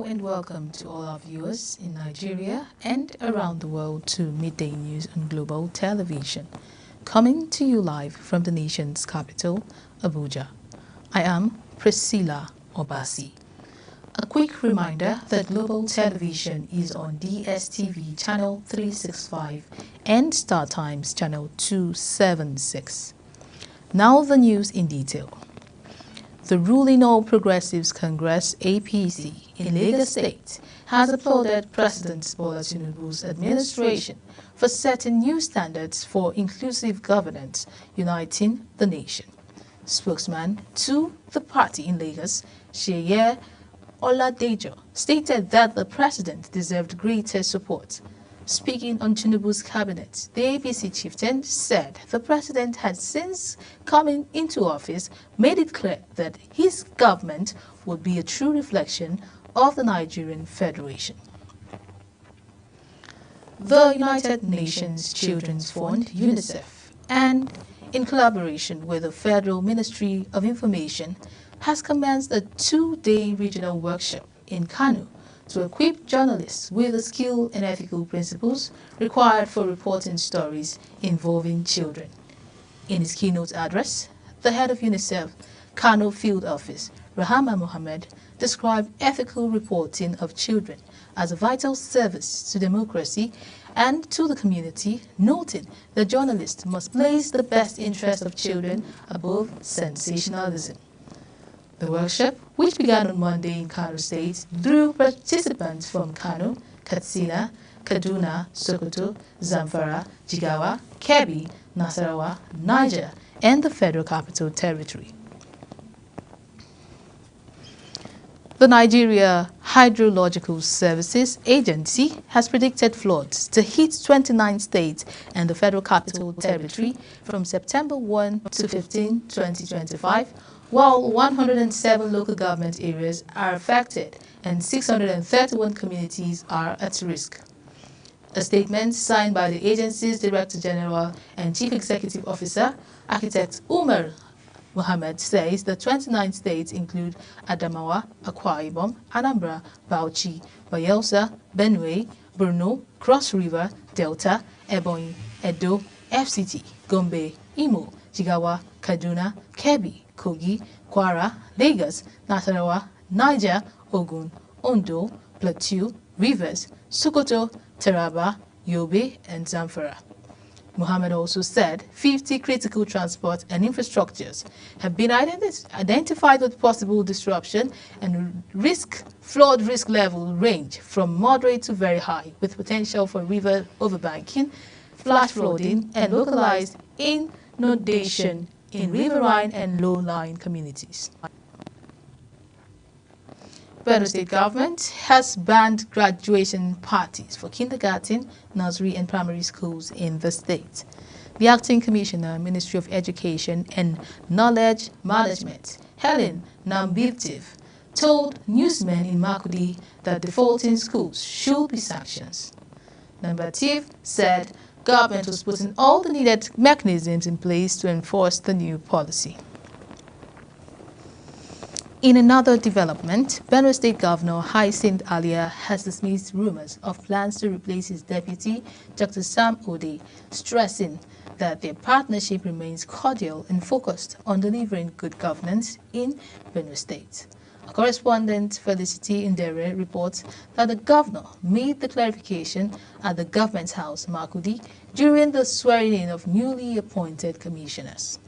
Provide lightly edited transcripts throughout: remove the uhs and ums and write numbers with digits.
and welcome to all our viewers in Nigeria and around the world to Midday News on Global Television, coming to you live from the nation's capital, Abuja. I am Priscilla Obasi. A quick reminder that Global Television is on DSTV channel 365 and StarTimes channel 276. Now the news in detail. The ruling All Progressives Congress (APC) in Lagos State has applauded President Bola Tinubu's administration for setting new standards for inclusive governance, uniting the nation. Spokesman to the party in Lagos, Sheye Oladejo, stated that the president deserved greater support. Speaking on Tinubu's cabinet, the APC chieftain said the president had since coming into office made it clear that his government would be a true reflection of the Nigerian Federation. The United Nations Children's Fund, UNICEF, and in collaboration with the Federal Ministry of Information, has commenced a two-day regional workshop in Kano to equip journalists with the skill and ethical principles required for reporting stories involving children. In his keynote address, the head of UNICEF Kano Field Office, Rahama Mohammed, described ethical reporting of children as a vital service to democracy and to the community, noting that journalists must place the best interest of children above sensationalism. The workshop, which began on Monday in Kano State, drew participants from Kano, Katsina, Kaduna, Sokoto, Zamfara, Jigawa, Kebbi, Nasarawa, Niger, and the Federal Capital Territory. The Nigeria Hydrological Services Agency has predicted floods to hit 29 states and the Federal Capital Territory from September 1 to 15, 2025, while 107 local government areas are affected and 631 communities are at risk. A statement signed by the agency's Director General and Chief Executive Officer, Architect Umar Mohammed, says the 29 states include Adamawa, Akwa Ibom, Anambra, Bauchi, Bayelsa, Benue, Borno, Cross River, Delta, Ebonyi, Edo, FCT, Gombe, Imo, Jigawa, Kaduna, Kebbi, Kogi, Kwara, Lagos, Nasarawa, Niger, Ogun, Ondo, Plateau, Rivers, Sokoto, Taraba, Yobe, and Zamfara. Mohammed also said 50 critical transport and infrastructures have been identified with possible disruption, and flood risk level range from moderate to very high, with potential for river overbanking, flash flooding, and localized inundation in riverine and low-lying communities. Benue State government has banned graduation parties for kindergarten, nursery, and primary schools in the state. The acting commissioner, Ministry of Education and Knowledge Management, Helen Nambivtiv, told newsmen in Makudi that defaulting schools should be sanctioned. Nambivtiv said government was putting all the needed mechanisms in place to enforce the new policy. In another development, Benue State Governor Hyacinth Alia has dismissed rumors of plans to replace his deputy, Dr. Sam Ode, stressing that their partnership remains cordial and focused on delivering good governance in Benue State. A correspondent, Felicity Ndere, reports that the governor made the clarification at the government house, Makudi, during the swearing-in of newly appointed commissioners.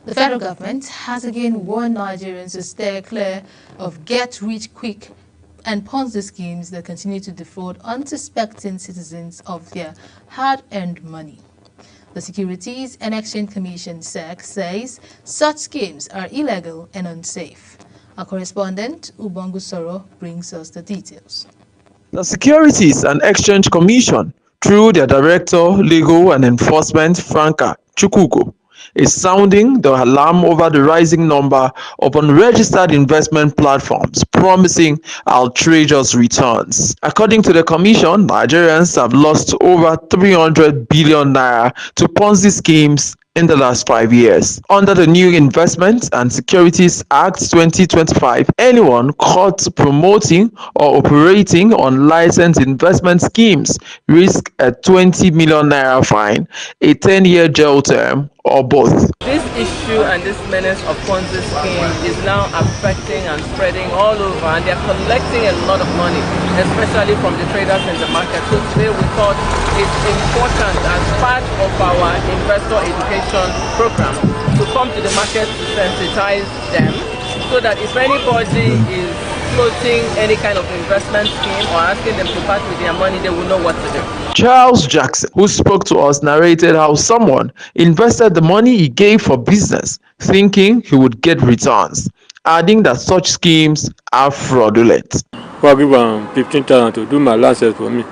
The federal government has again warned Nigerians to steer clear of get-rich-quick and Ponzi schemes that continue to defraud unsuspecting citizens of their hard-earned money. The Securities and Exchange Commission (SEC) says such schemes are illegal and unsafe. Our correspondent, Ubongu Soro, brings us the details. The Securities and Exchange Commission, through their Director, Legal and Enforcement, Franka Chukwugo, is sounding the alarm over the rising number of unregistered investment platforms promising outrageous returns. According to the commission, Nigerians have lost over 300 billion naira to Ponzi schemes in the last 5 years. Under the new Investment and Securities Act 2025, anyone caught promoting or operating unlicensed investment schemes risk a 20 million naira fine, a 10-year jail term, or both. This issue and this menace of Ponzi scheme is now affecting and spreading all over, and they're collecting a lot of money, especially from the traders in the market. So today we thought it's important as part of our investor education program to come to the market to sensitize them, so that if anybody is floating any kind of investment scheme or asking them to part with their money, they will know what to do. Charles Jackson, who spoke to us, narrated how someone invested the money he gave for business, thinking he would get returns, adding that such schemes are fraudulent. I give 15,000 to do my license for me.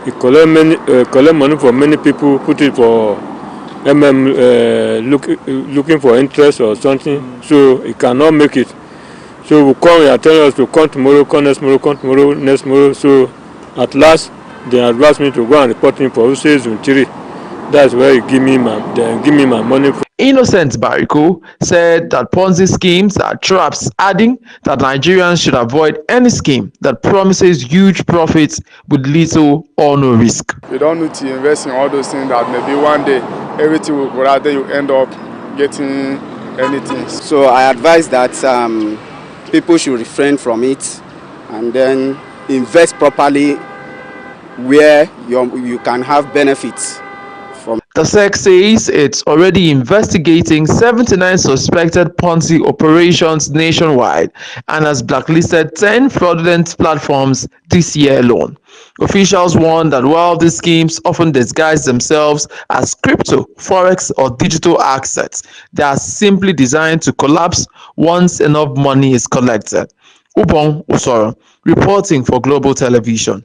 He collect money for many people, put it for looking for interest or something, so he cannot make it. So we come and tell us to come tomorrow, come next tomorrow, come tomorrow, next tomorrow. So at last, they advised me to go and report him for Usei Zuntiri. That's where they give me my money. Innocent Bariko said that Ponzi schemes are traps, adding that Nigerians should avoid any scheme that promises huge profits with little or no risk. You don't need to invest in all those things that maybe one day everything will go out there, you end up getting anything. So I advise that people should refrain from it and then invest properly where you can have benefits from. The SEC says it's already investigating 79 suspected Ponzi operations nationwide and has blacklisted 10 fraudulent platforms this year alone. Officials warn that while these schemes often disguise themselves as crypto, forex, or digital assets, they are simply designed to collapse once enough money is collected. Ubong Usoro, reporting for Global Television.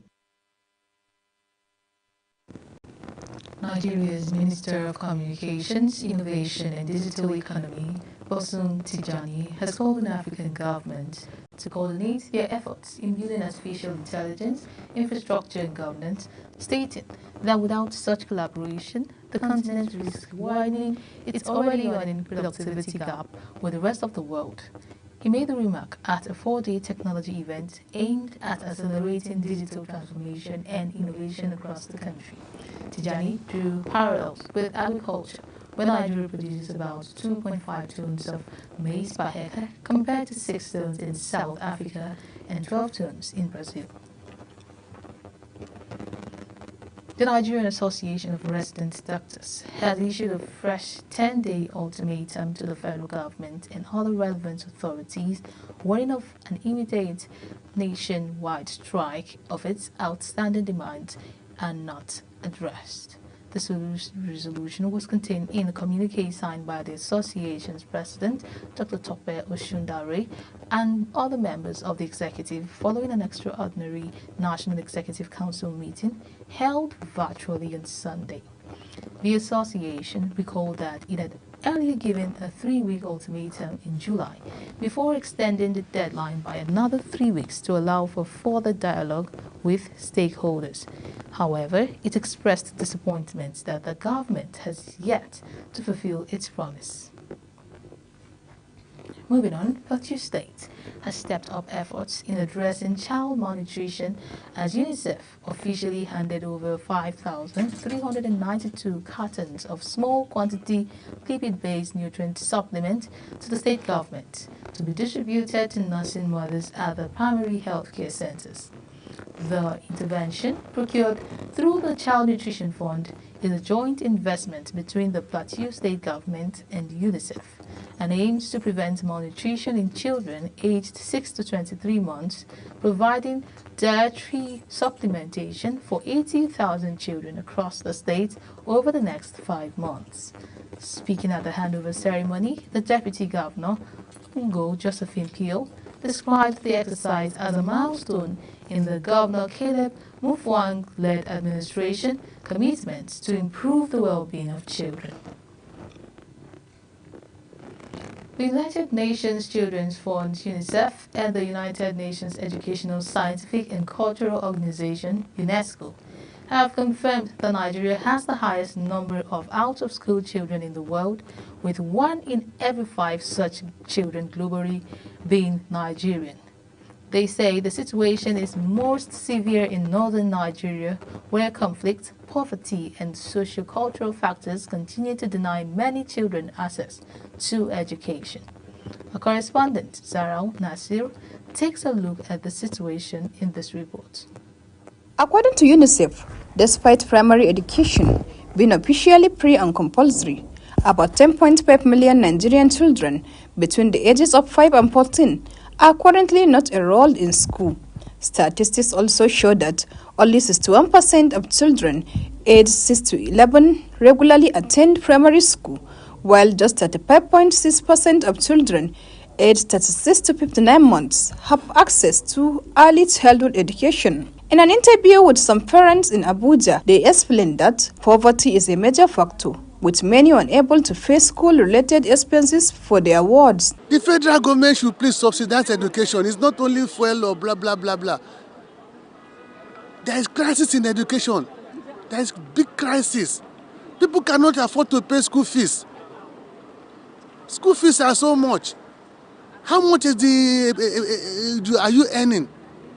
Nigeria's Minister of Communications, Innovation and Digital Economy, Bosun Tijani, has called on African governments to coordinate their efforts in building artificial intelligence, infrastructure and governance, stating that without such collaboration, the continent risks widening its already running productivity gap with the rest of the world. He made the remark at a 4-day technology event aimed at accelerating digital transformation and innovation across the country. Tijani drew parallels with agriculture, where Nigeria produces about 2.5 tons of maize per hectare compared to 6 tons in South Africa and 12 tons in Brazil. The Nigerian Association of Resident Doctors has issued a fresh 10-day ultimatum to the federal government and other relevant authorities, warning of an immediate nationwide strike if its outstanding demands are not addressed. The resolution was contained in a communique signed by the association's president, Dr. Tope Oshundare, and other members of the executive following an extraordinary National Executive Council meeting held virtually on Sunday. The association recalled that it had earlier given a 3-week ultimatum in July before extending the deadline by another 3 weeks to allow for further dialogue with stakeholders. However, it expressed disappointment that the government has yet to fulfill its promise. Moving on, Plateau State has stepped up efforts in addressing child malnutrition as UNICEF officially handed over 5,392 cartons of small quantity lipid-based nutrient supplement to the state government to be distributed to nursing mothers at the primary health care centers. The intervention, procured through the Child Nutrition Fund, is a joint investment between the Plateau State Government and UNICEF and aims to prevent malnutrition in children aged 6 to 23 months, providing dietary supplementation for 80,000 children across the state over the next 5 months. Speaking at the handover ceremony, the Deputy Governor, Ngo Josephine Peel, described the exercise as a milestone in the Governor Caleb Mufwang-led administration commitment to improve the well-being of children. The United Nations Children's Fund, UNICEF, and the United Nations Educational, Scientific and Cultural Organization, UNESCO, have confirmed that Nigeria has the highest number of out-of-school children in the world, with 1 in every 5 such children globally being Nigerian. They say the situation is most severe in northern Nigeria, where conflict, poverty, and socio-cultural factors continue to deny many children access to education. Our correspondent, Zarau Nasir, takes a look at the situation in this report. According to UNICEF, despite primary education being officially free and compulsory, about 10.5 million Nigerian children between the ages of 5 and 14 are currently not enrolled in school. Statistics also show that only 61% of children aged 6 to 11 regularly attend primary school, while just 35.6% of children aged 36 to 59 months have access to early childhood education. In an interview with some parents in Abuja, they explained that poverty is a major factor, with many unable to pay school-related expenses for their wards. The federal government should please subsidize education. It's not only fuel or blah, blah, blah, blah. There is crisis in education. There is big crisis. People cannot afford to pay school fees. School fees are so much. How much is are you earning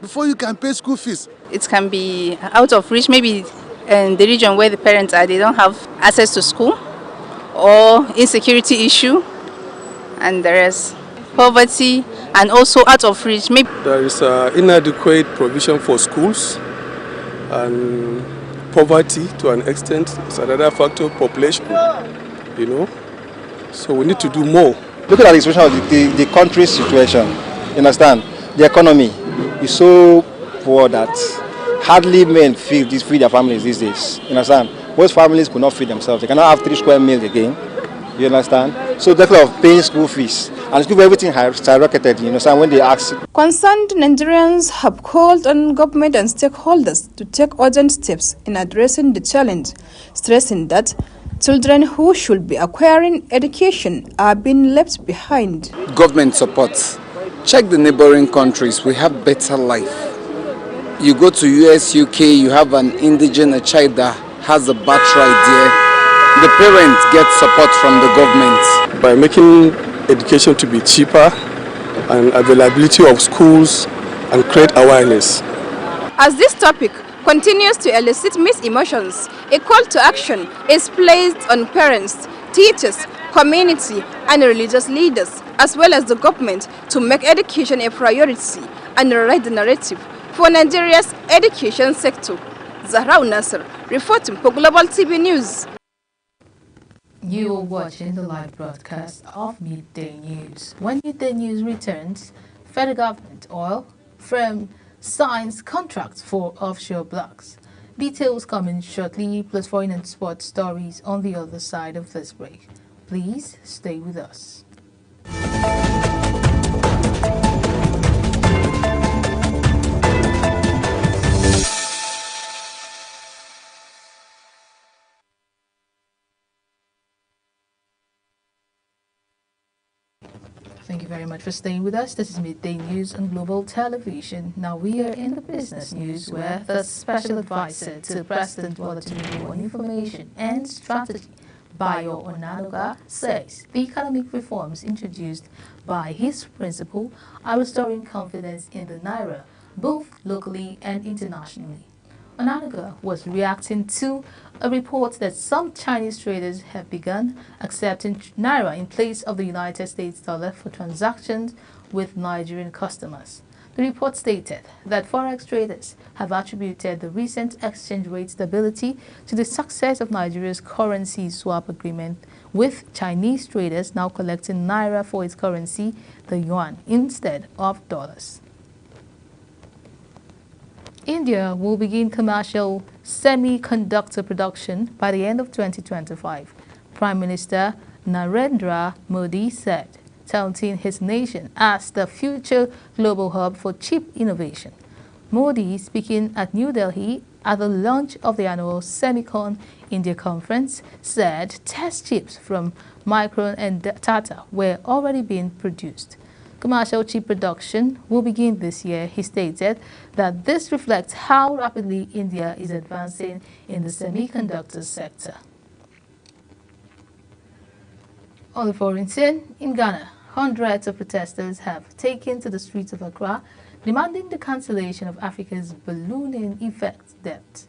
before you can pay school fees? It can be out of reach, maybe in the region where the parents are, they don't have access to school, or insecurity issue, and there is poverty, and also out of reach. Maybe there is inadequate provision for schools, and poverty to an extent is another factor, population, so we need to do more. Looking at the situation of the country's situation, you understand, the economy is so poor that hardly men feed their families these days. You understand? Most families could not feed themselves. They cannot have 3 square meals again. You understand? So the of paying school fees and school everything has skyrocketed. You understand? When they ask. Concerned Nigerians have called on government and stakeholders to take urgent steps in addressing the challenge, stressing that children who should be acquiring education are being left behind. Government support. Check the neighboring countries. We have better life. You go to US, UK, you have an indigent child that has a birthright there. The parents get support from the government. By making education to be cheaper and availability of schools and create awareness. As this topic continues to elicit mixed emotions, a call to action is placed on parents, teachers, community, and religious leaders, as well as the government, to make education a priority and write the narrative for Nigeria's education sector. Zahra Nasser, reporting for Global TV News. You are watching the live broadcast of Midday News. When Midday News returns, federal government oil firm signs contracts for offshore blocks. Details coming shortly, plus foreign and sports stories on the other side of this break. Please stay with us. Thank you very much for staying with us. This is Midday News on Global Television. Now we are in the business news, where the special advisor to President Bola Tinubu on information and strategy, Bayo Onanuga, says the economic reforms introduced by his principal are restoring confidence in the Naira, both locally and internationally. Onanuga was reacting to a report that some Chinese traders have begun accepting Naira in place of the United States dollar for transactions with Nigerian customers. The report stated that forex traders have attributed the recent exchange rate stability to the success of Nigeria's currency swap agreement, with Chinese traders now collecting Naira for its currency, the yuan, instead of dollars. India will begin commercial semiconductor production by the end of 2025, Prime Minister Narendra Modi said, touting his nation as the future global hub for chip innovation. Modi, speaking at New Delhi at the launch of the annual Semicon India conference, said test chips from Micron and Tata were already being produced. Commercial chip production will begin this year. He stated that this reflects how rapidly India is advancing in the semiconductor sector. On the foreign scene, in Ghana, hundreds of protesters have taken to the streets of Accra, demanding the cancellation of Africa's ballooning effect debt.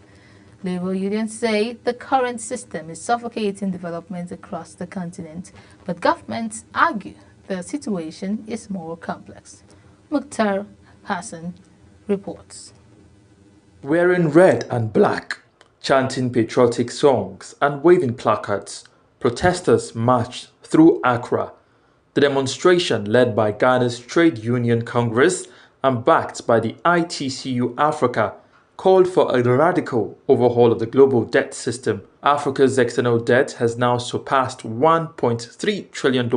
Labour unions say the current system is suffocating development across the continent, but governments argue the situation is more complex. Mukhtar Hassan reports. Wearing red and black, chanting patriotic songs and waving placards, protesters marched through Accra. The demonstration, led by Ghana's Trade Union Congress and backed by the ITCU Africa, called for a radical overhaul of the global debt system. Africa's external debt has now surpassed $1.3 trillion,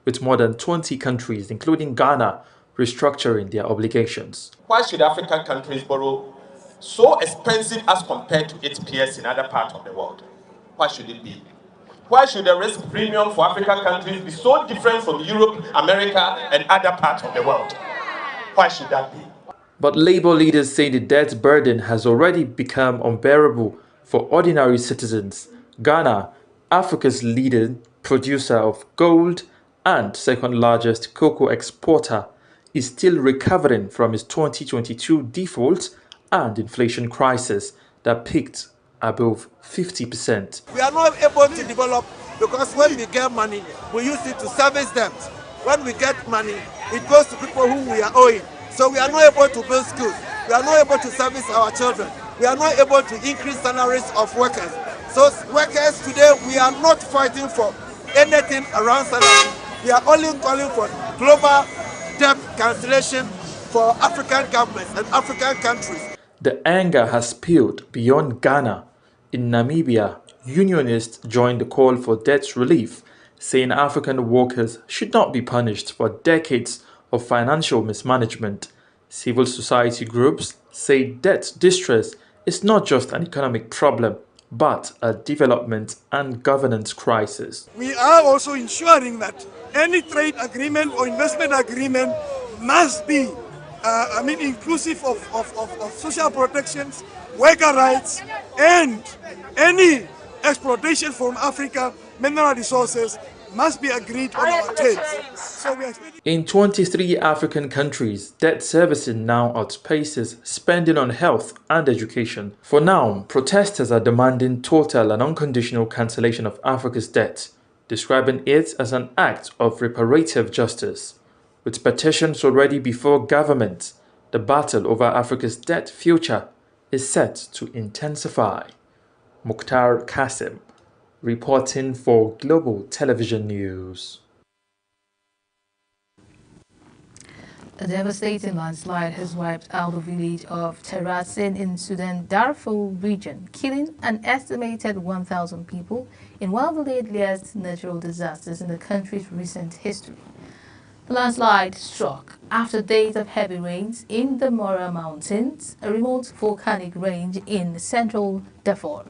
with more than 20 countries, including Ghana, restructuring their obligations. Why should African countries borrow so expensive as compared to its peers in other parts of the world? Why should it be? Why should the risk premium for African countries be so different from Europe, America, and other parts of the world? Why should that be? But Labour leaders say the debt burden has already become unbearable for ordinary citizens. Ghana, Africa's leading producer of gold and second largest cocoa exporter, is still recovering from its 2022 default and inflation crisis that peaked above 50%. We are not able to develop because when we get money, we use it to service them. When we get money, it goes to people who we are owing. So we are not able to build schools. We are not able to service our children. We are not able to increase salaries of workers. So workers today, we are not fighting for anything around salary. We are only calling for global debt cancellation for African governments and African countries. The anger has spilled beyond Ghana. In Namibia, unionists joined the call for debt relief, saying African workers should not be punished for decades of financial mismanagement. Civil society groups say debt distress is not just an economic problem, but a development and governance crisis. We are also ensuring that any trade agreement or investment agreement must be inclusive of social protections, worker rights, and any exploitation from Africa mineral resources must be agreed on our terms. In 23 African countries, debt servicing now outpaces spending on health and education. For now, protesters are demanding total and unconditional cancellation of Africa's debt, describing it as an act of reparative justice. With petitions already before government, the battle over Africa's debt future is set to intensify. Mukhtar Qasim, reporting for Global Television News. A devastating landslide has wiped out the village of Tarasin in Sudan Darfur region, killing an estimated 1,000 people in one of the deadliest natural disasters in the country's recent history. The landslide struck after days of heavy rains in the Mora Mountains, a remote volcanic range in central Darfur.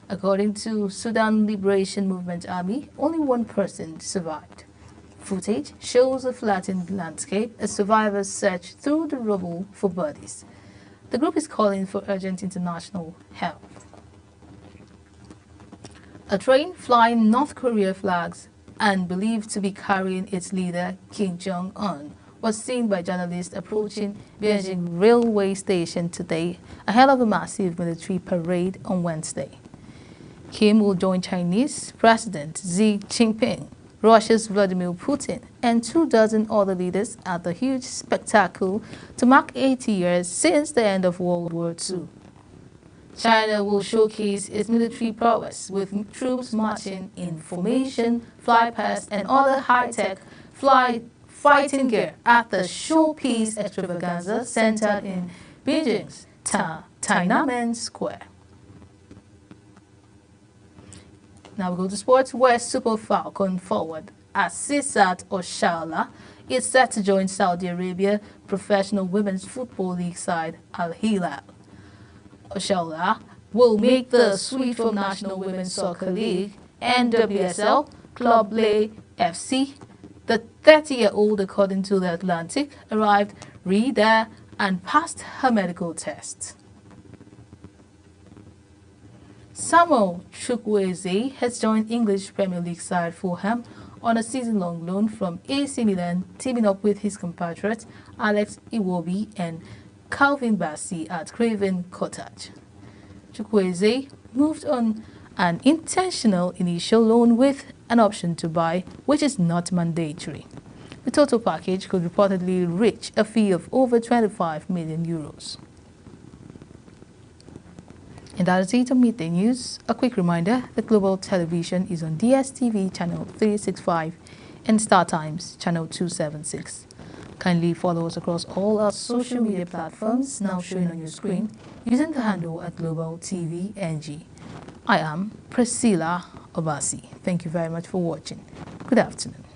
According to Sudan Liberation Movement Army, only one person survived. Footage shows a flattened landscape as survivors search through the rubble for bodies. The group is calling for urgent international help. A train flying North Korea flags and believed to be carrying its leader, Kim Jong-un, was seen by journalists approaching Beijing railway station today ahead of a massive military parade on Wednesday. Kim will join Chinese President Xi Jinping, Russia's Vladimir Putin, and 24 other leaders at the huge spectacle to mark 80 years since the end of World War II. China will showcase its military prowess with troops marching in formation, flypast, and other high-tech fighting gear at the showpiece extravaganza centered in Beijing's Tiananmen Square. Now we go to sports, where Super Falcon forward Asisat Oshoala is set to join Saudi Arabia Professional Women's Football League side Al Hilal. Oshoala will make the switch from National Women's Soccer League, NWSL, Club Lay FC, The 30-year-old, according to The Atlantic, arrived there and passed her medical test. Samuel Chukwueze has joined English Premier League side Fulham on a season-long loan from AC Milan, teaming up with his compatriots Alex Iwobi and Calvin Bassey at Craven Cottage. Chukwueze moved on an intentional initial loan with an option to buy, which is not mandatory. The total package could reportedly reach a fee of over 25 million euros. And that is it on Midday News. A quick reminder that Global Television is on DSTV channel 365 and Star Times channel 276. Kindly follow us across all our social media platforms now showing on your screen using the handle at Global TV NG. I am Priscilla Obasi. Thank you very much for watching. Good afternoon.